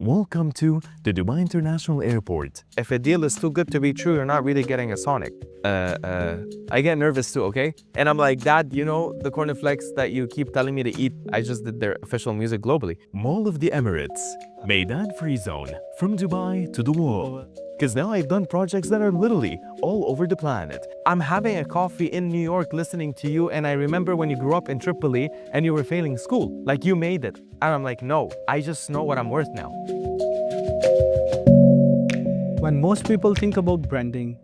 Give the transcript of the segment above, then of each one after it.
welcome to the Dubai International Airport. If a deal is too good to be true, you're not really getting a Sonic. I get nervous too, okay? And I'm like, Dad, you know the cornflakes that you keep telling me to eat? I just did their official music globally. Mall of the Emirates, Meydan Free Zone, from Dubai to the world. Because now I've done projects that are literally all over the planet. I'm having a coffee in New York listening to you, and I remember when you grew up in Tripoli and you were failing school. Like, you made it. And I'm like, no, I just know what I'm worth now. When most people think about branding,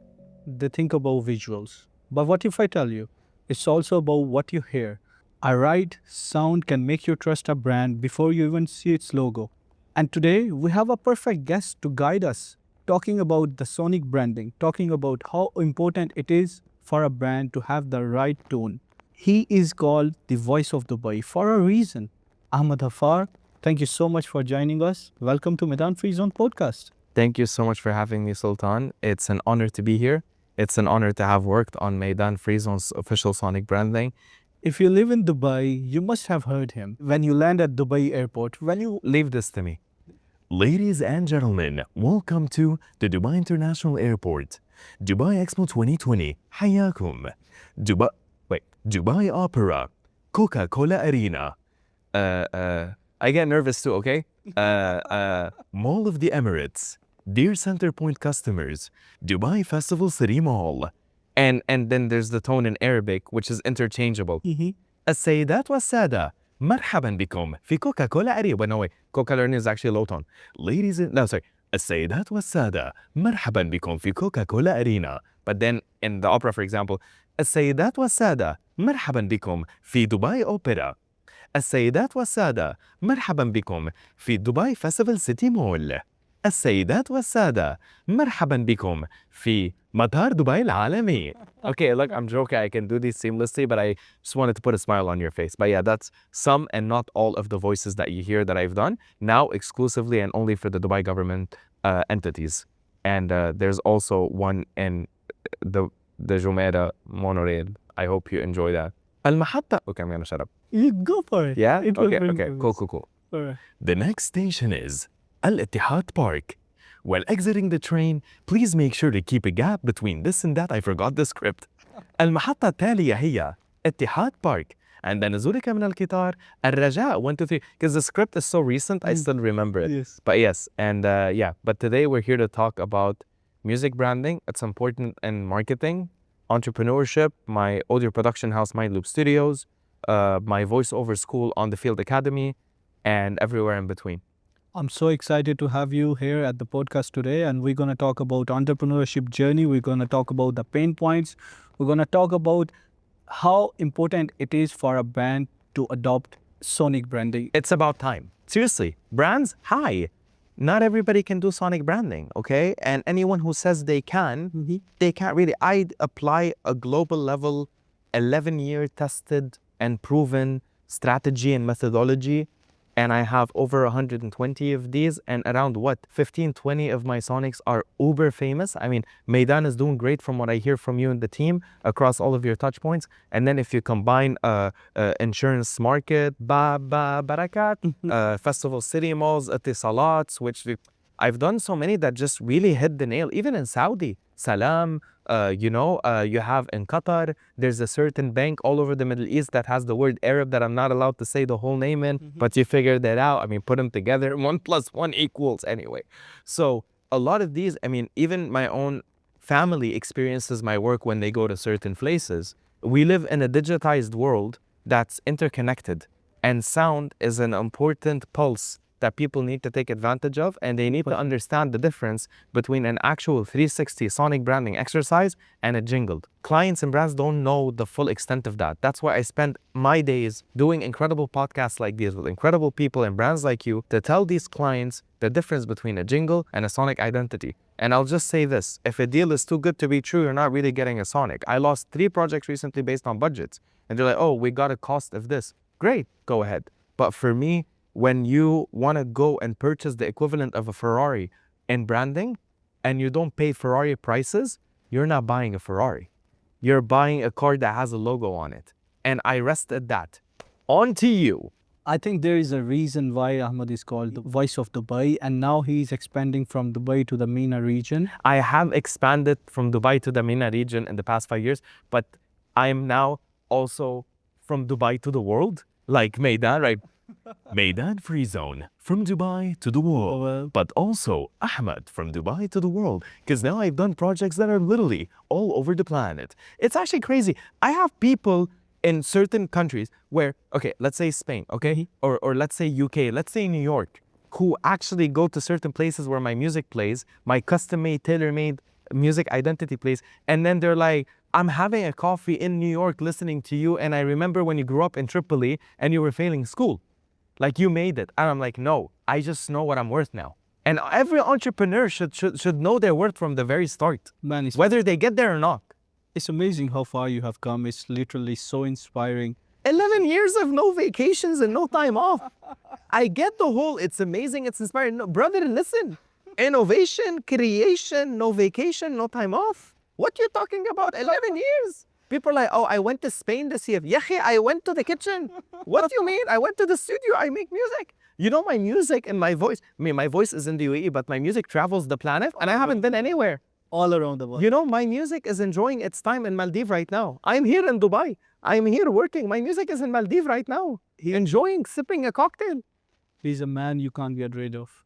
they think about visuals. But what if I tell you, it's also about what you hear. A right sound can make you trust a brand before you even see its logo. And today, we have a perfect guest to guide us, talking about the sonic branding, talking about how important it is for a brand to have the right tone. He is called the voice of Dubai for a reason. Ahmad Haffar, thank you so much for joining us. Welcome to Meydan Free Zone Podcast. Thank you so much for having me, Sultan. It's an honor to be here. It's an honor to have worked on Meydan Free Zone's official sonic branding. If you live in Dubai, you must have heard him when you land at Dubai airport. When you Leave this to me. Ladies and gentlemen, welcome to the Dubai International Airport. Dubai Expo 2020, حياكم. Dubai Opera, Coca-Cola Arena. I get nervous too, okay? Mall of the Emirates, dear Center Point customers, Dubai Festival City Mall. And then there's the tone in Arabic, which is interchangeable. السيدات والسادة, مرحبا بكم في كوكا-كولا أرينا. But no, wait, Coca-Cola Arena is actually a low tone. السيدات والسادة, مرحبا بكم في كوكا-كولا أرينا. But then in the opera, for example, السيدات والسادة, مرحبا بكم في دبي أوبرا. السيدات والسادة, مرحبا بكم في دبي فيستيفال سيتي مول. السيدات والسادة, مرحبا بكم في مطار دبي العالمي. Okay, look, I'm joking. I can do these seamlessly, but I just wanted to put a smile on your face. But yeah, that's some and not all of the voices that you hear that I've done, now exclusively and only for the Dubai government entities. And there's also one in the Jumeirah monorail. I hope you enjoy that. المحطة. Okay, I'm gonna shut up. You go for it. Yeah? It will Okay, bring okay, focus. cool. All right. The next station is Al-Ittihad Park. While exiting the train, please make sure to keep a gap between this and that. I forgot the script. المحطة التالية هي اتحاد Park. And then نزولك من القطار الرجاء 1 2 3. Because the script is so recent, I still remember it. Yes. But yes, and yeah. But today we're here to talk about music branding. It's important in marketing, entrepreneurship, my audio production house, Mind Loop Studios, my voiceover school, On the Field Academy, and everywhere in between. I'm so excited to have you here at the podcast today, and we're going to talk about entrepreneurship journey. We're going to talk about the pain points. We're going to talk about how important it is for a brand to adopt sonic branding. It's about time. Seriously, brands, hi. Not everybody can do sonic branding, okay? And anyone who says they can, they can't really. I'd apply a global level, 11-year tested and proven strategy and methodology. And I have over 120 of these, and around 15, 20 of my sonics are uber famous. I mean, Meydan is doing great from what I hear from you and the team across all of your touch points. And then if you combine insurance market, barakat, festival city malls, itisalats, which I've done so many that just really hit the nail. Even in Saudi, Salam, you have in Qatar, there's a certain bank all over the Middle East that has the word Arab that I'm not allowed to say the whole name in, but you figured that out. I mean, put them together, 1 + 1 = anyway. So a lot of these, I mean, even my own family experiences my work when they go to certain places. We live in a digitized world that's interconnected, and sound is an important pulse that people need to take advantage of, and they need to understand the difference between an actual 360 sonic branding exercise and a jingle. Clients and brands don't know the full extent of that. That's why I spend my days doing incredible podcasts like these with incredible people and brands like you to tell these clients the difference between a jingle and a sonic identity. And I'll just say this, if a deal is too good to be true, you're not really getting a sonic. I lost 3 projects recently based on budgets. And they're like, oh, we got a cost of this. Great, go ahead. But for me, when you want to go and purchase the equivalent of a Ferrari in branding and you don't pay Ferrari prices, you're not buying a Ferrari. You're buying a car that has a logo on it. And I rest at that. On to you. I think there is a reason why Ahmad is called the voice of Dubai, and now he's expanding from Dubai to the MENA region. I have expanded from Dubai to the MENA region in the past 5 years, but I'm now also from Dubai to the world, like Meydan, right? Meydan Free Zone, from Dubai to the world, Well, but also Ahmad from Dubai to the world, because now I've done projects that are literally all over the planet. It's actually crazy. I have people in certain countries where, okay, let's say Spain, okay, or let's say UK, let's say New York, who actually go to certain places where my music plays, my custom-made, tailor-made music identity plays, and then they're like, I'm having a coffee in New York listening to you, and I remember when you grew up in Tripoli and you were failing school. Like, you made it. And I'm like, no, I just know what I'm worth now. And every entrepreneur should know their worth from the very start, man, whether they get there or not. it's amazing how far you have come. It's literally so inspiring. 11 years of no vacations and no time off. I get the whole, it's amazing, it's inspiring. No, brother, listen. Innovation, creation, no vacation, no time off. What you talking about? 11 years. People are like, oh, I went to Spain this year. Yahi, I went to the kitchen. What do you mean? I went to the studio. I make music. You know, my music and my voice, I mean, my voice is in the UAE, but my music travels the planet and I haven't been anywhere. All around the world. You know, my music is enjoying its time in Maldives right now. I'm here in Dubai. I'm here working. My music is in Maldives right now. Enjoying, sipping a cocktail. He's a man you can't get rid of.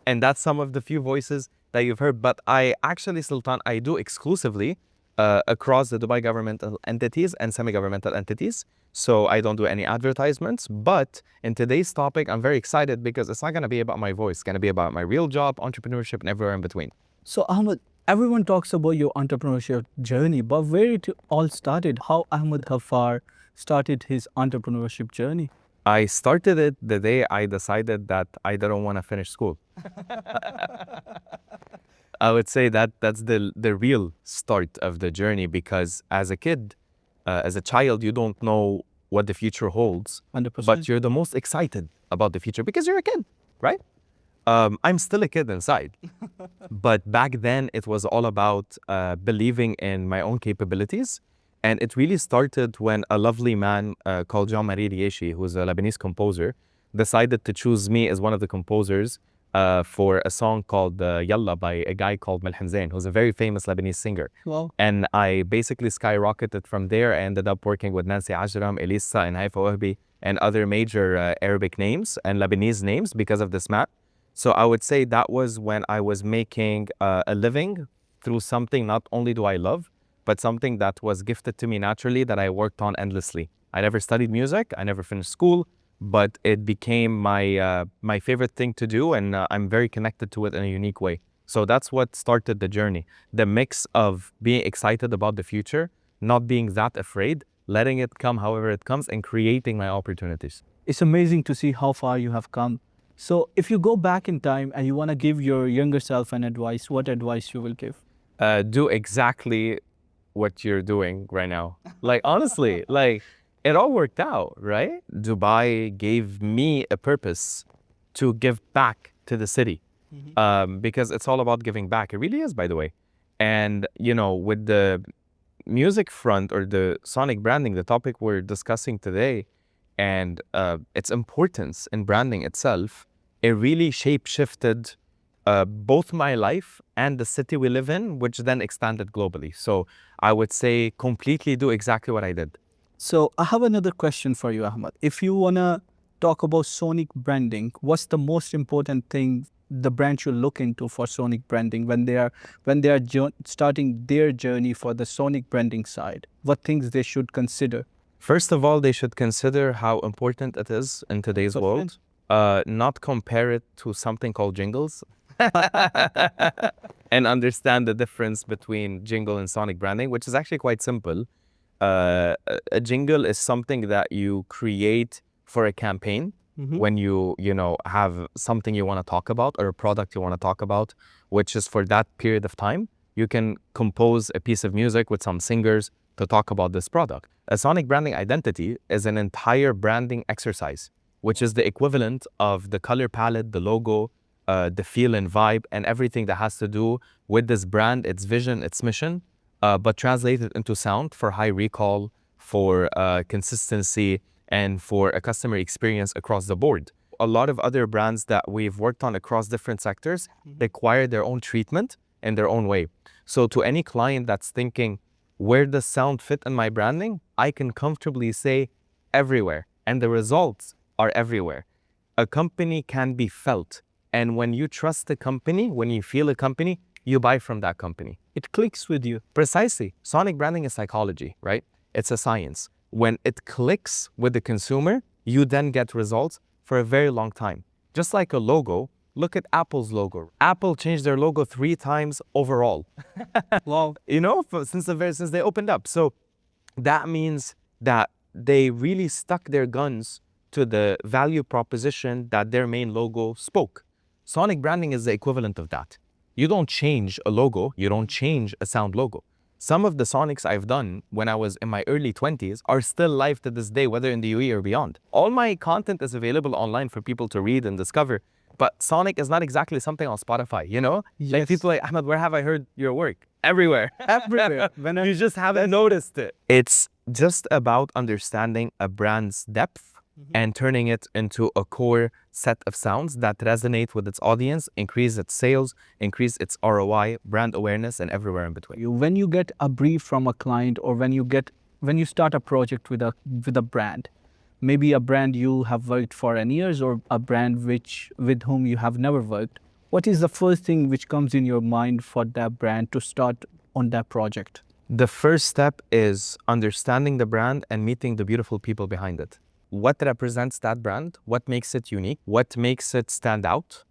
And that's some of the few voices that you've heard. But I actually, Sultan, I do exclusively across the Dubai governmental entities and semi-governmental entities. So I don't do any advertisements. But in today's topic, I'm very excited because it's not going to be about my voice. It's going to be about my real job, entrepreneurship, and everywhere in between. So Ahmad, everyone talks about your entrepreneurship journey, but where it all started, how Ahmad Haffar started his entrepreneurship journey? I started it the day I decided that I didn't want to finish school. I would say that that's the real start of the journey, because as a kid, as a child, you don't know what the future holds, 100%. but you're the most excited about the future because you're a kid, right? I'm still a kid inside, but back then it was all about believing in my own capabilities. And it really started when a lovely man called Jean-Marie Rieshi, who's a Lebanese composer, decided to choose me as one of the composers for a song called Yalla by a guy called Melhem Zain, who's a very famous Lebanese singer. Wow. And I basically skyrocketed from there. I ended up working with Nancy Ajram, Elisa, and Haifa Wahbi, and other major Arabic names and Lebanese names because of this man. So I would say that was when I was making a living through something not only do I love, but something that was gifted to me naturally that I worked on endlessly. I never studied music, I never finished school, but it became my favorite thing to do, and I'm very connected to it in a unique way. So that's what started the journey. The mix of being excited about the future, not being that afraid, letting it come however it comes, and creating my opportunities. It's amazing to see how far you have come. So if you go back in time and you want to give your younger self an advice, what advice you will give? Do exactly what you're doing right now. Like, honestly, like, it all worked out, right? Dubai gave me a purpose to give back to the city, because it's all about giving back. It really is, by the way. And, you know, with the music front or the sonic branding, the topic we're discussing today, and its importance in branding itself, it really shape-shifted both my life and the city we live in, which then expanded globally. So I would say completely do exactly what I did. So I have another question for you, Ahmad. If you want to talk about sonic branding, what's the most important thing the brand should look into for sonic branding when they are starting their journey for the sonic branding side? What things they should consider? First of all, they should consider how important it is in today's world. Not compare it to something called jingles. And understand the difference between jingle and sonic branding, which is actually quite simple. A jingle is something that you create for a campaign when you have something you want to talk about or a product you want to talk about, which is for that period of time. You can compose a piece of music with some singers to talk about this product. A sonic branding identity is an entire branding exercise, which is the equivalent of the color palette, the logo, the feel and vibe, and everything that has to do with this brand, its vision, its mission, but translated into sound for high recall, for consistency, and for a customer experience across the board. A lot of other brands that we've worked on across different sectors require their own treatment in their own way. So to any client that's thinking, where does sound fit in my branding? I can comfortably say everywhere, and the results are everywhere. A company can be felt, and when you trust a company, when you feel a company, you buy from that company. It clicks with you. Precisely. Sonic branding is psychology, right? It's a science. When it clicks with the consumer, you then get results for a very long time. Just like a logo, look at Apple's logo. Apple changed their logo 3 times overall. Wow. You know, since they opened up. So that means that they really stuck their guns to the value proposition that their main logo spoke. Sonic branding is the equivalent of that. You don't change a logo, you don't change a sound logo. Some of the Sonics I've done when I was in my early 20s are still live to this day, whether in the UAE or beyond. All my content is available online for people to read and discover, but Sonic is not exactly something on Spotify, you know? Yes. Like people like, Ahmad, where have I heard your work? Everywhere. Everywhere. You just haven't noticed it. It's just about understanding a brand's depth and turning it into a core set of sounds that resonate with its audience, increase its sales, increase its ROI, brand awareness, and everywhere in between. When you get a brief from a client, or when you start a project with a brand, maybe a brand you have worked for in years, or a brand with whom you have never worked, what is the first thing which comes in your mind for that brand to start on that project? The first step is understanding the brand and meeting the beautiful people behind it. What represents that brand? What makes it unique? What makes it stand out?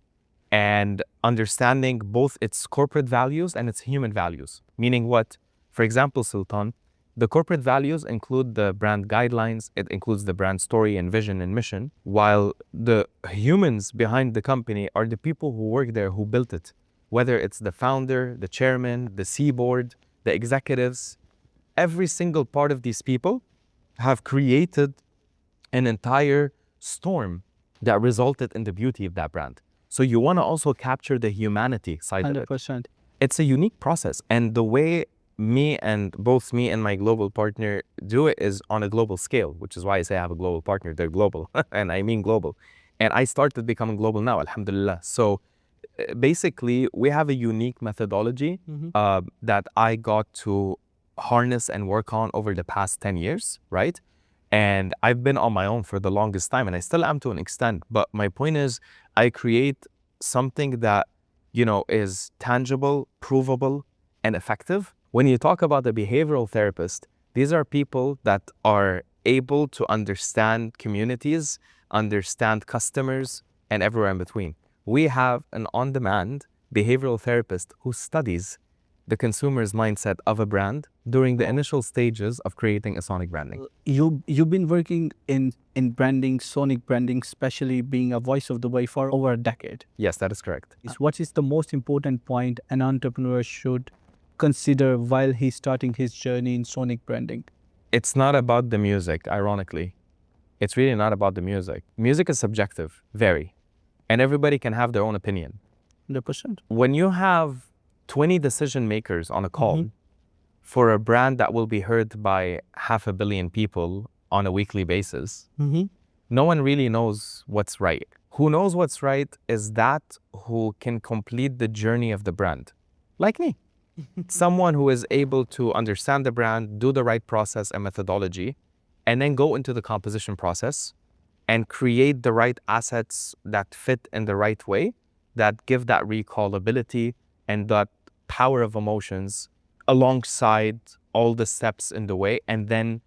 And understanding both its corporate values and its human values. Meaning what? For example, Sultan, the corporate values include the brand guidelines, it includes the brand story and vision and mission, while the humans behind the company are the people who work there, who built it. Whether it's the founder, the chairman, the C-board, the executives, every single part of these people have created an entire storm that resulted in the beauty of that brand. So you want to also capture the humanity side of it. 100%. It's a unique process. And the way both me and my global partner do it is on a global scale, which is why I say I have a global partner. They're global, and I mean global. And I started becoming global now, alhamdulillah. So basically, we have a unique methodology that I got to harness and work on over the past 10 years, right? And I've been on my own for the longest time, and I still am to an extent. But my point is, I create something that, you know, is tangible, provable, and effective. When you talk about a behavioral therapist, these are people that are able to understand communities, understand customers, and everywhere in between. We have an on-demand behavioral therapist who studies the consumer's mindset of a brand during the initial stages of creating a sonic branding. You've been working in branding, sonic branding, especially being a voice of the way for over a decade. Yes, that is correct. What is the most important point an entrepreneur should consider while he's starting his journey in sonic branding? It's not about the music, ironically. It's really not about the music. Music is subjective, very. And everybody can have their own opinion. 100%. When you have 20 decision makers on a call for a brand that will be heard by 500 million people on a weekly basis, no one really knows what's right. Who knows what's right is that who can complete the journey of the brand, like me. Someone who is able to understand the brand, do the right process and methodology, and then go into the composition process and create the right assets that fit in the right way, that give that recallability and that power of emotions alongside all the steps in the way, and then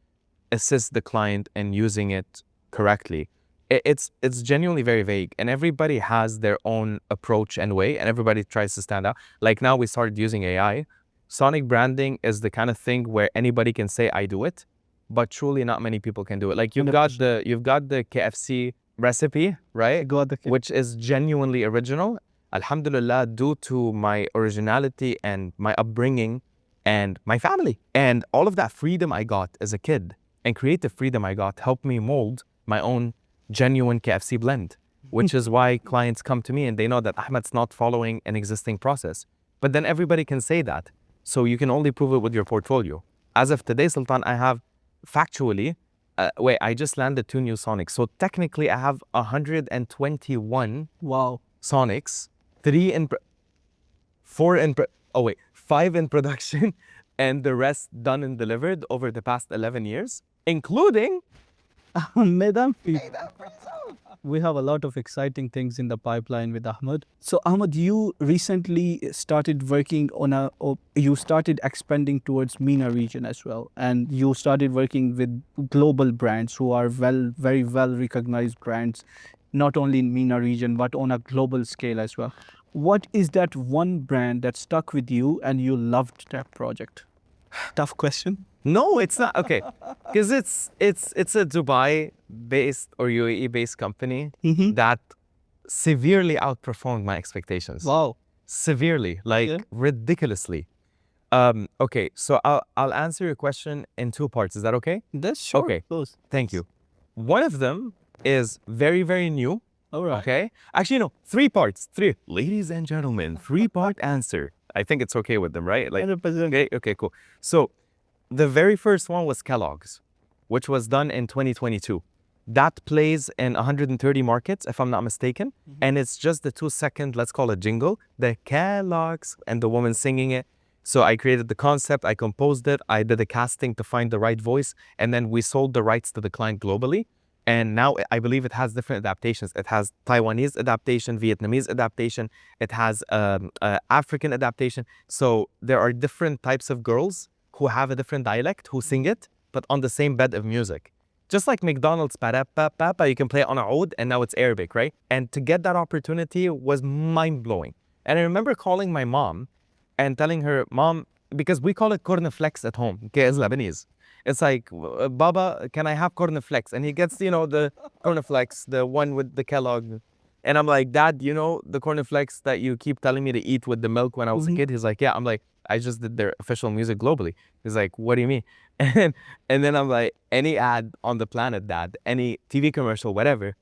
assist the client in using it correctly. It's genuinely very vague, and everybody has their own approach and way, and everybody tries to stand out. Like now we started using AI. Sonic branding is the kind of thing where anybody can say, I do it, but truly not many people can do it. Like you've got the KFC recipe, right? Which is genuinely original. Alhamdulillah, due to my originality and my upbringing and my family. And all of that freedom I got as a kid and creative freedom I got helped me mold my own genuine KFC blend, which is why clients come to me and they know that Ahmad's not following an existing process. But then everybody can say that. So you can only prove it with your portfolio. As of today, Sultan, I have factually wait, I just landed 2 new Sonics. So technically I have 121 Wow. Sonics, 3 in, 4 in, 5 in production, and the rest done and delivered over the past 11 years, including Meydan Free. We have a lot of exciting things in the pipeline with Ahmad. So Ahmad, you recently started working on you started expanding towards MENA region as well. And you started working with global brands who are very well recognized brands, not only in MENA region, but on a global scale as well. What is that one brand that stuck with you and you loved that project? Tough question. No, it's not. Okay. Because it's a Dubai-based or UAE-based company that severely outperformed my expectations. Wow. Severely, like Yeah. ridiculously. Okay, so I'll answer your question in 2 parts. Is that okay? That's sure. Okay. Close. Thank you. One of them is very, very new. All right. Okay. Actually, no, 3 parts. 3. Ladies and gentlemen, 3-part answer. I think it's okay with them, right? Like, 100%. okay, cool. So the very first one was Kellogg's, which was done in 2022. That plays in 130 markets, if I'm not mistaken. And it's just the 2-second, let's call it jingle, the Kellogg's, and the woman singing it. So I created the concept, I composed it, I did a casting to find the right voice, and then we sold the rights to the client globally. And now I believe it has different adaptations. It has Taiwanese adaptation, Vietnamese adaptation. It has African adaptation. So there are different types of girls who have a different dialect, who sing it, but on the same bed of music. Just like McDonald's, pa-da-pa-pa-pa, you can play it on a oud, and now it's Arabic, right? And to get that opportunity was mind-blowing. And I remember calling my mom and telling her, Mom, because we call it cornflakes at home, okay, it's Lebanese. It's like, Baba, can I have cornflakes? And he gets, the cornflakes, the one with the Kellogg. And I'm like, Dad, the cornflakes that you keep telling me to eat with the milk when I was a kid? He's like, yeah. I'm like, I just did their official music globally. He's like, what do you mean? And then I'm like, any ad on the planet, Dad, any TV commercial, whatever,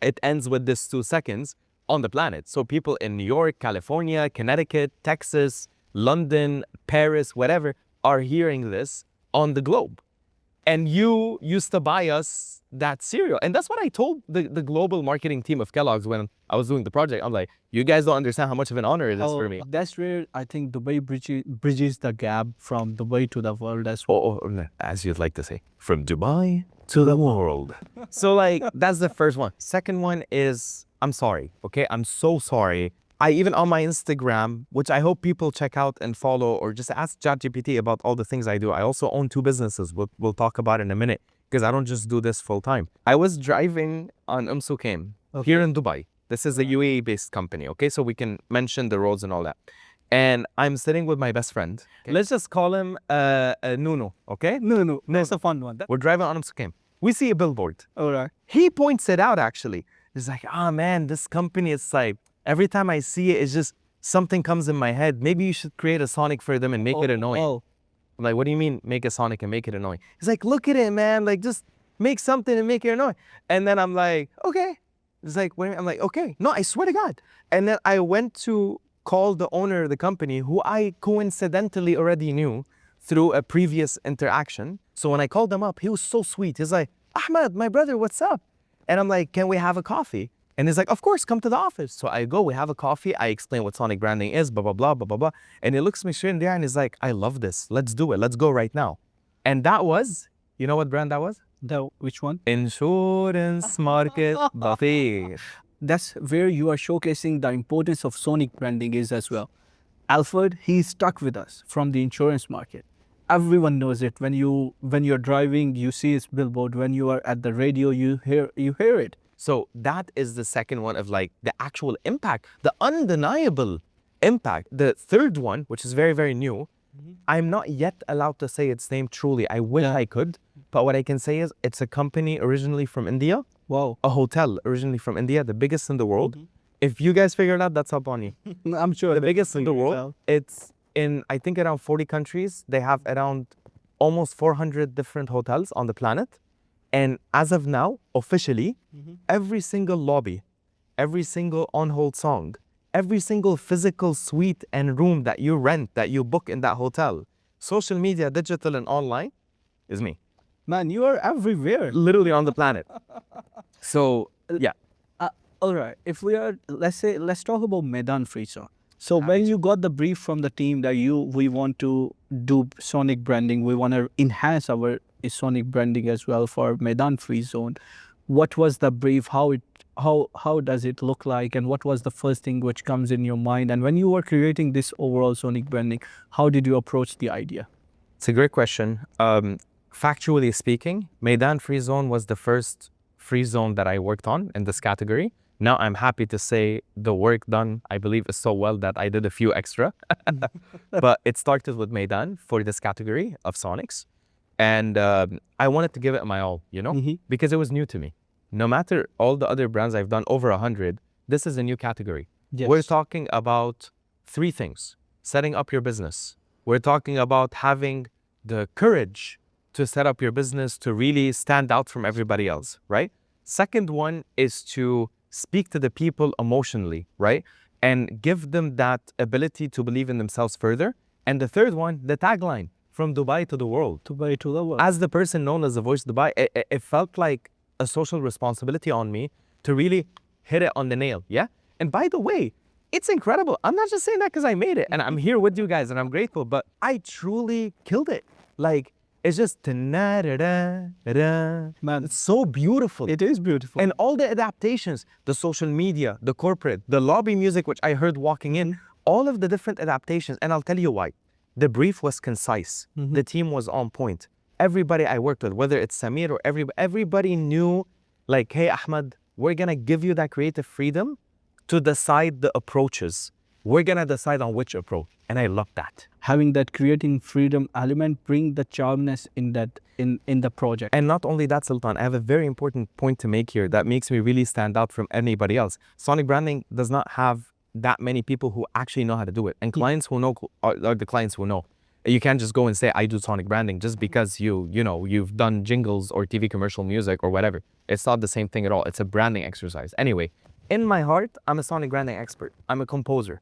it ends with this 2 seconds on the planet. So people in New York, California, Connecticut, Texas, London, Paris, whatever, are hearing this on the globe. And you used to buy us that cereal. And that's what I told the global marketing team of Kellogg's when I was doing the project. I'm like, you guys don't understand how much of an honor it is for me. That's where I think Dubai bridges the gap from Dubai to the world as well. As you'd like to say, from Dubai to the world. So like, that's the first one. Second one is, I'm sorry, okay? I'm so sorry. I even on my Instagram, which I hope people check out and follow, or just ask ChatGPT about all the things I do. I also own 2 businesses. We'll talk about it in a minute, because I don't just do this full time. I was driving on Suqaim here in Dubai. This is a UAE-based company, okay? So we can mention the roads and all that. And I'm sitting with my best friend. Okay? Let's just call him Nuno, okay? No, that's a fun one. We're driving on Suqaim. We see a billboard. All right. He points it out, actually. He's like, man, this company is like, every time I see it, it's just something comes in my head. Maybe you should create a Sonic for them and make it annoying. I'm like, what do you mean make a Sonic and make it annoying? He's like, look at it, man. Like, just make something and make it annoying. And then I'm like, okay. It's like, wait, I'm like, okay. No, I swear to God. And then I went to call the owner of the company, who I coincidentally already knew through a previous interaction. So when I called him up, he was so sweet. He's like, Ahmad, my brother, what's up? And I'm like, can we have a coffee? And he's like, of course, come to the office. So I go, we have a coffee. I explain what Sonic branding is, blah, blah, blah, blah, blah, blah. And he looks me straight in the eye and he's like, I love this. Let's do it. Let's go right now. And that was, you know what brand that was? Which one? Insurance Market Buffet. That's where you are showcasing the importance of Sonic branding is as well. Alfred, he's stuck with us from the insurance market. Everyone knows it. When you're driving, you see his billboard. When you are at the radio, you hear it. So that is the second one of like the actual impact, the undeniable impact. The third one, which is very, very new, I'm not yet allowed to say its name truly. I wish I could, but what I can say is it's a company originally from India. Wow. A hotel originally from India, the biggest in the world. If you guys figure it out, that's up on you. I'm sure. The biggest in the world. It's in, I think, around 40 countries. They have around almost 400 different hotels on the planet. And as of now, officially, every single lobby, every single on-hold song, every single physical suite and room that you rent, that you book in that hotel, social media, digital and online, is me. Man, you are everywhere. literally on the planet. So yeah, All right. If we are, let's talk about Meydan Free Zone. So when you got the brief from the team that we want to do sonic branding, we want to enhance our sonic branding as well for Meydan Free Zone. What was the brief? How does it look like? And what was the first thing which comes in your mind? And when you were creating this overall sonic branding, how did you approach the idea? it's a great question. Factually speaking, Meydan Free Zone was the first free zone that I worked on in this category. Now I'm happy to say the work done, I believe, is so well that I did a few extra. But it started with Meydan for this category of Sonics. And I wanted to give it my all, because it was new to me. No matter all the other brands I've done, over 100, this is a new category. Yes. We're talking about 3 things. Setting up your business. We're talking about having the courage to set up your business to really stand out from everybody else, right? Second one is to speak to the people emotionally, right? And give them that ability to believe in themselves further. And the third one, the tagline, from Dubai to the world. Dubai to the world. As the person known as the voice of Dubai, it felt like a social responsibility on me to really hit it on the nail, yeah? And by the way, it's incredible. I'm not just saying that because I made it and I'm here with you guys and I'm grateful, but I truly killed it. Like, it's just Man, it's so beautiful. it is beautiful. And all the adaptations, the social media, the corporate, the lobby music, which I heard walking in, all of the different adaptations. And I'll tell you why. The brief was concise. The team was on point. Everybody I worked with, whether it's Samir or everybody knew, like, hey, Ahmad, we're going to give you that creative freedom to decide the approaches. We're going to decide on which approach. And I love that. Having that creating freedom element bring the charmness in the project. And not only that, Sultan, I have a very important point to make here that makes me really stand out from anybody else. Sonic branding does not have that many people who actually know how to do it. And clients who know are the clients who know. You can't just go and say, I do sonic branding just because you've done jingles or TV commercial music or whatever. It's not the same thing at all. It's a branding exercise. Anyway, in my heart, I'm a sonic branding expert. I'm a composer.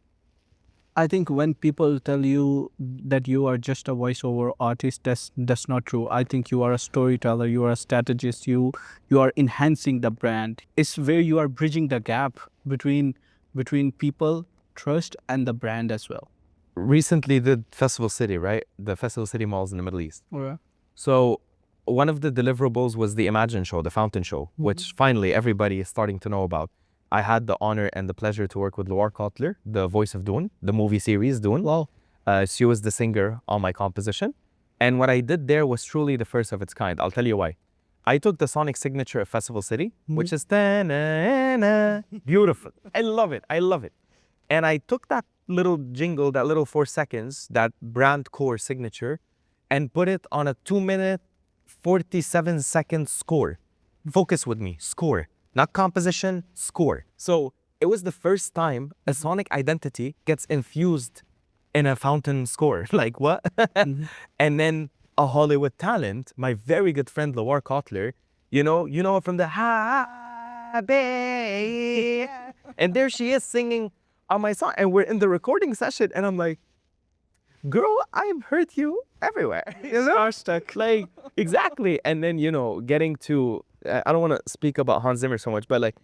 I think when people tell you that you are just a voiceover artist, that's not true. I think you are a storyteller, you are a strategist, you are enhancing the brand. It's where you are bridging the gap between people, trust, and the brand as well. Recently did Festival City, right? The Festival City malls in the Middle East. Yeah. So one of the deliverables was the Imagine show, the fountain show, which finally everybody is starting to know about. I had the honor and the pleasure to work with Loar Kotler, the voice of Dune, the movie series Dune. Wow. She was the singer on my composition. And what I did there was truly the first of its kind. I'll tell you why. I took the sonic signature of Festival City, which is beautiful. I love it. I love it. And I took that little jingle, that little 4 seconds, that brand core signature, and put it on a 2-minute, 47-second score. Focus with me, score. Not composition, score. So it was the first time a sonic identity gets infused in a fountain score. Like what? And then a Hollywood talent, my very good friend Loar Kotler, you know from the babe. And there she is singing on my song. And we're in the recording session and I'm like, girl, I've heard you everywhere. Starstruck. Like, exactly. And then, getting to, I don't want to speak about Hans Zimmer so much, but like,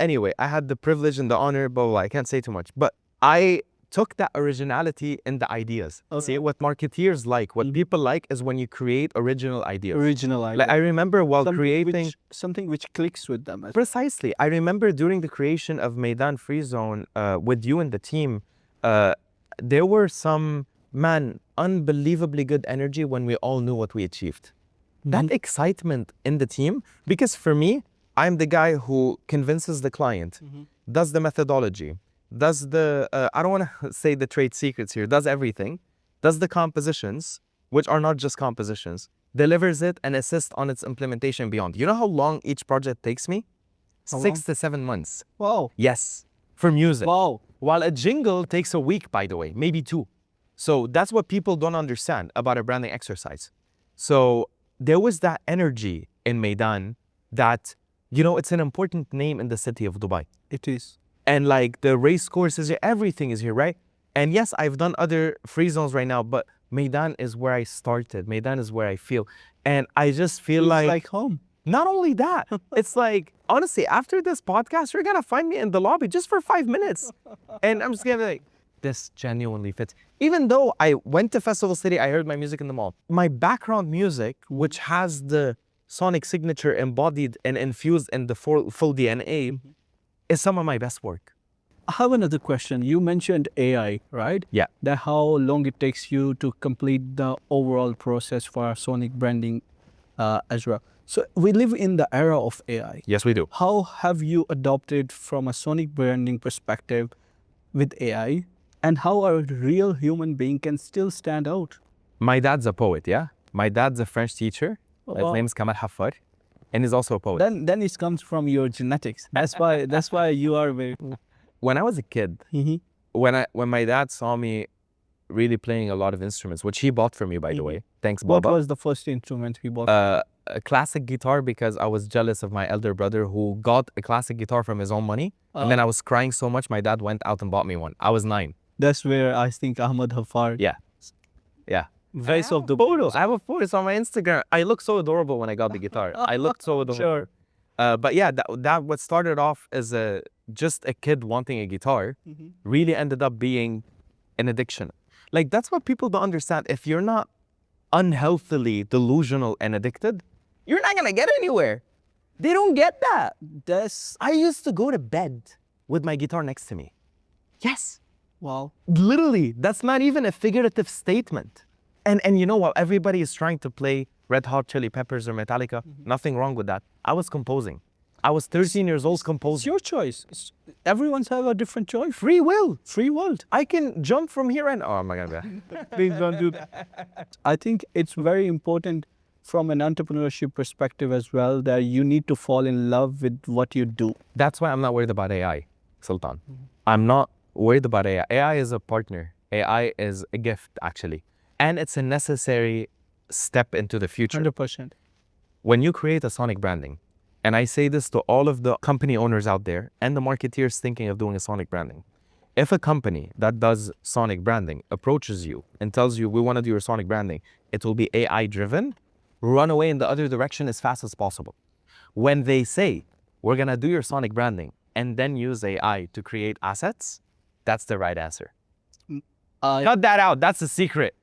anyway, I had the privilege and the honor, but I can't say too much. But I took that originality in the ideas. Okay. See, what marketeers like, what people like is when you create original ideas. Original idea. Like, I remember while creating... Something which clicks with them. Precisely. I remember during the creation of Meydan Free Zone, with you and the team, there were some, unbelievably good energy when we all knew what we achieved. That excitement in the team, because for me, I'm the guy who convinces the client, does the methodology, does the, I don't want to say the trade secrets here, does everything, does the compositions, which are not just compositions, delivers it and assists on its implementation beyond. You know how long each project takes me? How 6 long? to 7 months. Wow. Yes, for music. Wow. While a jingle takes a week, by the way, maybe 2. So that's what people don't understand about a branding exercise. So there was that energy in Meydan that, it's an important name in the city of Dubai. It is. And like the race course is here, everything is here, right? And yes, I've done other free zones right now, but Meydan is where I started. Meydan is where I feel. And I just feel It's like like home. not only that, it's like, honestly, after this podcast, you're gonna find me in the lobby just for 5 minutes. And I'm just gonna be like, this genuinely fits. Even though I went to Festival City, I heard my music in the mall. My background music, which has the sonic signature embodied and infused in the full DNA, is some of my best work. I have another question. You mentioned AI, right? Yeah. That how long it takes you to complete the overall process for sonic branding as well. So we live in the era of AI. Yes, we do. How have you adopted from a sonic branding perspective with AI, and how a real human being can still stand out? My dad's a poet, yeah? My dad's a French teacher. His name's Ahmad Haffar. And he's also a poet. Then it comes from your genetics. That's why you are very. When I was a kid, when my dad saw me really playing a lot of instruments, which he bought for me, by the way. Thanks, Baba. What was the first instrument he bought? A classic guitar, because I was jealous of my elder brother who got a classic guitar from his own money. And then I was crying so much, my dad went out and bought me one. I was 9. That's where I think Ahmad Haffar. Yeah. Yeah. Face of the photos. I have a photo on my Instagram. I looked so adorable when I got the guitar. I looked so adorable. Sure. But yeah, that what started off as just a kid wanting a guitar really ended up being an addiction. Like, that's what people don't understand. If you're not unhealthily delusional and addicted, you're not gonna get anywhere. They don't get that. I used to go to bed with my guitar next to me. Yes. Wow. Literally, that's not even a figurative statement. And you know what? Everybody is trying to play Red Hot Chili Peppers or Metallica. Nothing wrong with that. I was composing. I was 13 years old It's composing. your choice. Everyone's have a different choice. Free will. Free world. I can jump from here and... Oh my God. Please don't do that. I think it's very important from an entrepreneurship perspective as well that you need to fall in love with what you do. That's why I'm not worried about AI, Sultan. I'm not worried about AI. AI is a partner. AI is a gift, actually. And it's a necessary step into the future. 100%. When you create a sonic branding, and I say this to all of the company owners out there and the marketeers thinking of doing a sonic branding. If a company that does sonic branding approaches you and tells you, we want to do your sonic branding, it will be AI driven, run away in the other direction as fast as possible. When they say, we're going to do your sonic branding and then use AI to create assets, that's the right answer. Cut that out. That's a secret.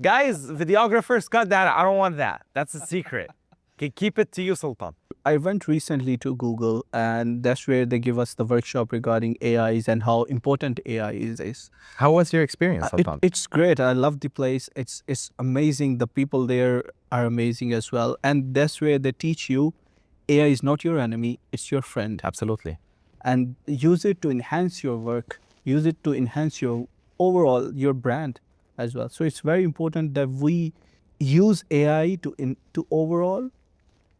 Guys, videographers, cut that out. I don't want that. That's a secret. Okay, keep it to you, Sultan. I went recently to Google, and that's where they give us the workshop regarding AIs and how important AI is. How was your experience, Sultan? It's great. I love the place. It's amazing. The people there are amazing as well. And that's where they teach you AI is not your enemy, it's your friend. Absolutely. And use it to enhance your work. Use it to enhance your overall, your brand as well. So it's very important that we use AI to overall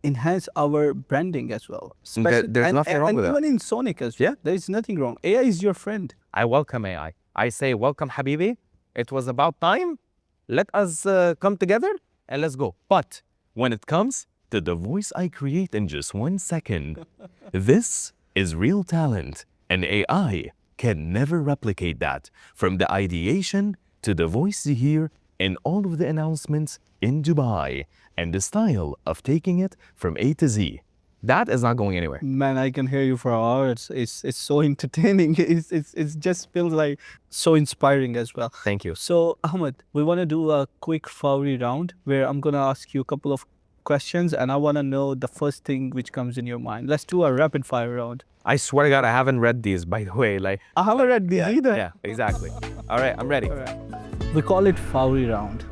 enhance our branding as well. There's nothing wrong with that. Even in Sonic as well. Yeah. There is nothing wrong. AI is your friend. I welcome AI. I say, welcome, Habibi. It was about time. Let us come together and let's go. But when it comes to the voice I create in just 1 second, this is real talent, and AI can never replicate that. From the ideation to the voice you hear in all of the announcements in Dubai, and the style of taking it from A to Z. That is not going anywhere. Man, I can hear you for hours. It's so entertaining. It's just feels like so inspiring as well. Thank you. So Ahmad, we want to do a quick Fowry round where I'm gonna ask you a couple of questions, and I want to know the first thing which comes in your mind. Let's do a rapid fire round. I swear to God, I haven't read these, by the way. Like, I haven't read these either. yeah, exactly. All right, I'm ready. All right. We call it Fowry round.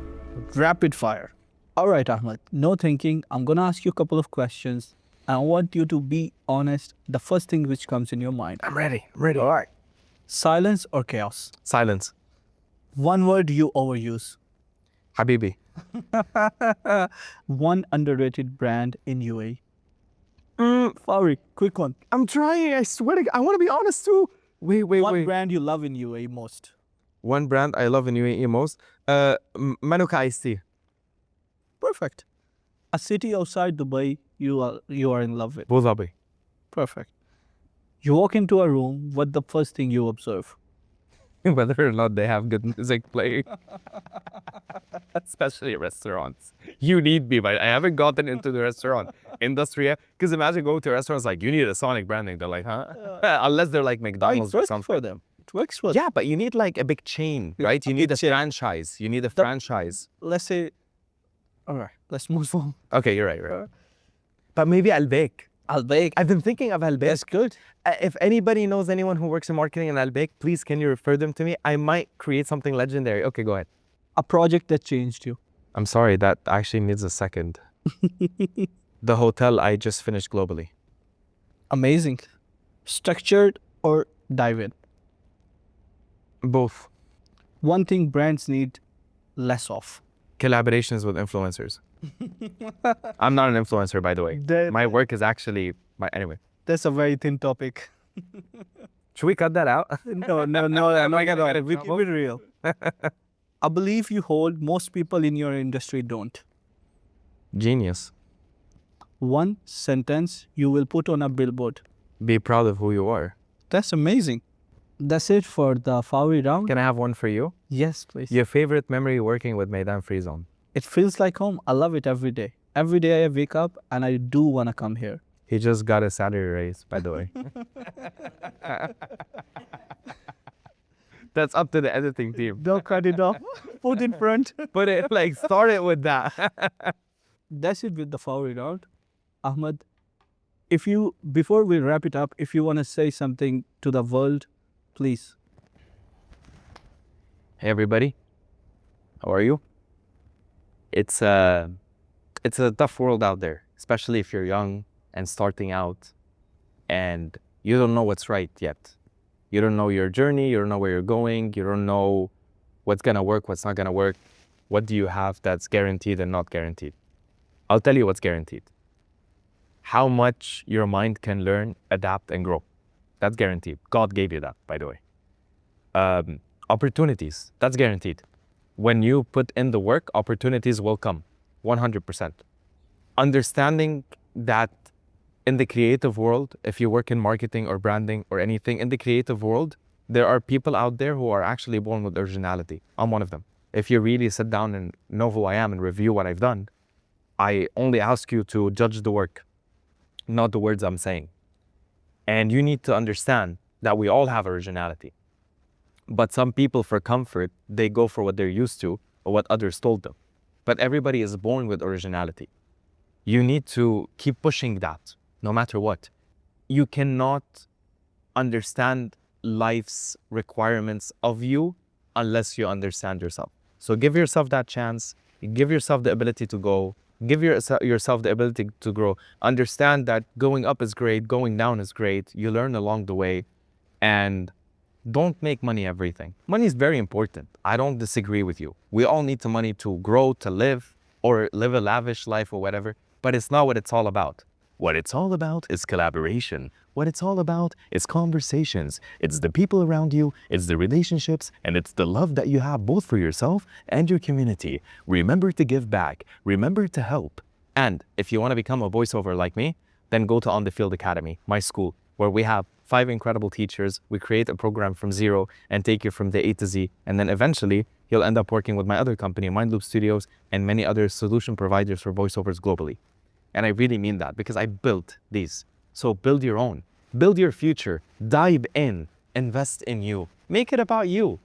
Rapid fire. All right, Ahmad. No thinking. I'm gonna ask you a couple of questions. I want you to be honest. The first thing which comes in your mind. I'm ready. I'm ready. All right. Silence or chaos? Silence. One word you overuse. Habibi. One underrated brand in UAE. Fowry, quick one. I'm trying. I swear to God. I want to be honest too. Wait. One brand you love in UAE most. One brand I love in UAE most. Manuka iced tea. Perfect. A city outside Dubai you are in love with. Abu Dhabi. Perfect. You walk into a room, what the first thing you observe? whether or not they have good music playing. Especially restaurants. You need me, but I haven't gotten into the restaurant industry yet. Because imagine going to restaurants like, you need a sonic branding. They're like, huh? Unless they're like McDonald's or something. for them. It works for them. Yeah, but you need like a big chain, right? You need a franchise. You need a franchise. Let's say, all right, let's move on. Okay, you're right. But maybe Albek. Albek. I've been thinking of Albek. That's good. If anybody knows anyone who works in marketing in Albek, please can you refer them to me? I might create something legendary. Okay, go ahead. A project that changed you. I'm sorry, that actually needs a second. The hotel I just finished globally. Amazing. Structured or dive in? Both. One thing brands need less of. Collaborations with influencers. I'm not an influencer, by the way. My work is actually anyway. That's a very thin topic. Should we cut that out? No, I'm not gonna. We keep it real. I believe you hold most people in your industry don't. Genius. One sentence you will put on a billboard. Be proud of who you are. That's amazing. That's it for the Fawi round. Can I have one for you? Yes, please. Your favorite memory working with Meydan Free Zone? It feels like home. I love it every day. Every day I wake up and I do want to come here. He just got a salary raise, by the way. That's up to the editing team. Don't cut it off. Put in front. Put it like, start it with that. That's it with the Fawi round. Ahmad, before we wrap it up, if you want to say something to the world, please. Hey everybody, how are you? It's a tough world out there, especially if you're young and starting out and you don't know what's right yet. You don't know your journey, you don't know where you're going, you don't know what's gonna work, what's not gonna work. What do you have that's guaranteed and not guaranteed? I'll tell you what's guaranteed. How much your mind can learn, adapt, and grow. That's guaranteed. God gave you that, by the way. Opportunities, that's guaranteed. When you put in the work, opportunities will come, 100%. Understanding that in the creative world, if you work in marketing or branding or anything, in the creative world, there are people out there who are actually born with originality. I'm one of them. If you really sit down and know who I am and review what I've done, I only ask you to judge the work, not the words I'm saying. And you need to understand that we all have originality. But some people, for comfort, they go for what they're used to or what others told them. But everybody is born with originality. You need to keep pushing that, no matter what. You cannot understand life's requirements of you unless you understand yourself. So give yourself that chance. Give yourself the ability to go. Give yourself the ability to grow. Understand that going up is great, going down is great. You learn along the way. And don't make money everything. Money is very important. I don't disagree with you. We all need the money to grow, to live, or live a lavish life or whatever. But it's not what it's all about. What it's all about is collaboration. What it's all about is conversations. It's the people around you, it's the relationships, and it's the love that you have both for yourself and your community. Remember to give back. Remember to help. And if you want to become a voiceover like me, then go to On the Field Academy, my school, where we have 5 incredible teachers. We create a program from zero and take you from the A to Z. And then eventually, you'll end up working with my other company, Mind Loop Studios, and many other solution providers for voiceovers globally. And I really mean that because I built these. So build your own. Build your future. Dive in. Invest in you. Make it about you.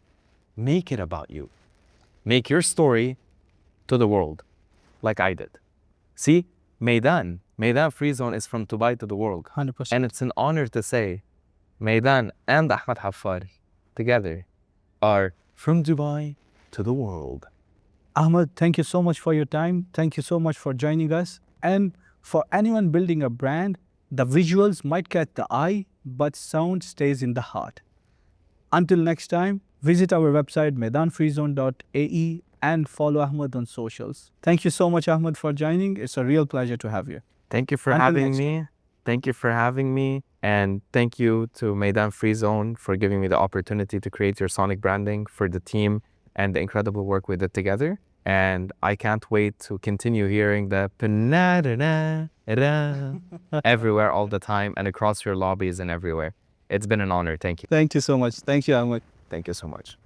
Make it about you. Make your story to the world like I did. See, Meydan Free Zone is from Dubai to the world. 100%. And it's an honor to say Meydan and Ahmad Haffar together are from Dubai to the world. Ahmad, thank you so much for your time. Thank you so much for joining us. And for anyone building a brand, the visuals might catch the eye, but sound stays in the heart. Until next time, visit our website meydanfreezone.ae and follow Ahmad on socials. Thank you so much, Ahmad, for joining. It's a real pleasure to have you. Thank you for Until having next me. Thank you for having me. And thank you to Meydan Free Zone for giving me the opportunity to create your sonic branding, for the team and the incredible work we did together. And I can't wait to continue hearing the everywhere all the time and across your lobbies and everywhere. It's been an honor. Thank you. Thank you so much. Thank you, Ahmad. Thank you so much.